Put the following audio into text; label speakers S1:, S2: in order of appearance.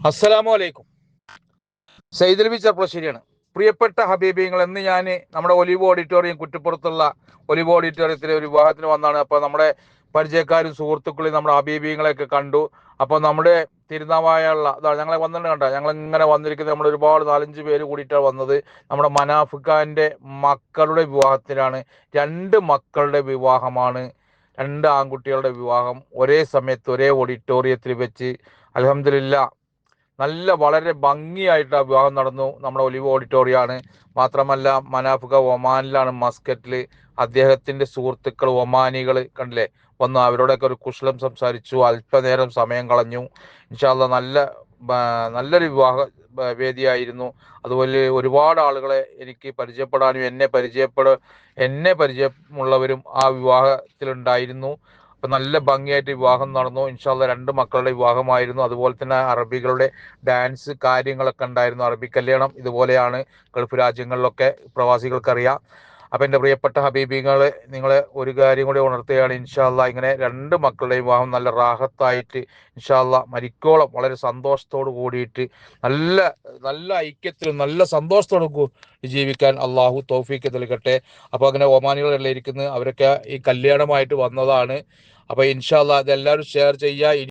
S1: അസ്സലാമു അലൈക്കും. സൈദലവി ചെർപ്പളശ്ശേരിയാണ്. പ്രിയപ്പെട്ട ഹബീബിങ്ങൾ, എന്ന് ഞാൻ നമ്മുടെ ഒലിവ് ഓഡിറ്റോറിയം, കുറ്റിപ്പുറത്തുള്ള ഒലിവ് ഓഡിറ്റോറിയത്തിലെ ഒരു വിവാഹത്തിന് വന്നാണ്. അപ്പോൾ നമ്മുടെ പരിചയക്കാരും സുഹൃത്തുക്കളും നമ്മുടെ ഹബീബിങ്ങളെയൊക്കെ കണ്ടു. അപ്പോൾ നമ്മുടെ തിരുനാവായുള്ള ഞങ്ങളെ വന്നിട്ട് കണ്ട, ഞങ്ങൾ ഇങ്ങനെ വന്നിരിക്കുന്നത് നമ്മൾ ഒരുപാട് 4-5 പേര് കൂടിയിട്ടാണ് വന്നത്. നമ്മുടെ മനാഫ് ഖാൻ്റെ മക്കളുടെ വിവാഹത്തിനാണ്. 2 മക്കളുടെ വിവാഹമാണ്. 2 ആൺകുട്ടികളുടെ വിവാഹം ഒരേ സമയത്ത് ഒരേ ഓഡിറ്റോറിയത്തിൽ വെച്ച് അൽഹംദുലില്ലാ വളരെ ഭംഗിയായിട്ട് ആ വിവാഹം നടന്നു. നമ്മുടെ ഒലിവ് ഓഡിറ്റോറിയമാണ്. മാത്രമല്ല മനാഫ്ക ഒമാനിലാണ്, മസ്കറ്റിൽ. അദ്ദേഹത്തിൻ്റെ സുഹൃത്തുക്കൾ ഒമാനികൾ കണ്ടില്ലേ, വന്നു. അവരോടൊക്കെ ഒരു കുശലം സംസാരിച്ചു, അല്പനേരം സമയം കളഞ്ഞു. ഇൻഷാ അല്ലാ നല്ലൊരു വിവാഹ വേദിയായിരുന്നു. അതുപോലെ ഒരുപാട് ആളുകളെ എനിക്ക് പരിചയപ്പെടാനും എന്നെ പരിചയമുള്ളവരും ആ വിവാഹത്തിലുണ്ടായിരുന്നു. അപ്പം നല്ല ഭംഗിയായിട്ട് വിവാഹം നടന്നു. ഇൻഷാ അല്ലാ 2 മക്കളുടെ വിവാഹമായിരുന്നു. അതുപോലെ തന്നെ അറബികളുടെ ഡാൻസ് കാര്യങ്ങളൊക്കെ ഉണ്ടായിരുന്നു. അറബി കല്യാണം ഇതുപോലെയാണ് ഗൾഫ് രാജ്യങ്ങളിലൊക്കെ പ്രവാസികൾക്കറിയാം. അപ്പം എൻ്റെ പ്രിയപ്പെട്ട ഹബീബിങ്ങൾ, നിങ്ങളെ ഒരു കാര്യം കൂടി ഉണർത്തുകയാണ്. ഇൻഷാ അല്ലാ ഇങ്ങനെ 2 മക്കളുടെ വിവാഹം നല്ല റാഹത്തായിട്ട് ഇൻഷാ അല്ലാ മരിക്കോളം വളരെ സന്തോഷത്തോട് കൂടിയിട്ട് നല്ല നല്ല ഐക്യത്തിലും നല്ല സന്തോഷത്തോടും ജീവിക്കാൻ അള്ളാഹു തൗഫീക്ക് നൽകട്ടെ. അപ്പോൾ അങ്ങനെ ഒമാനികളെല്ലാം ഇരിക്കുന്നത്, അവരൊക്കെ ഈ കല്യാണമായിട്ട് വന്നതാണ്. അപ്പോൾ ഇൻഷാ അല്ലാ ഇതെല്ലാവരും ഷെയർ ചെയ്യുക.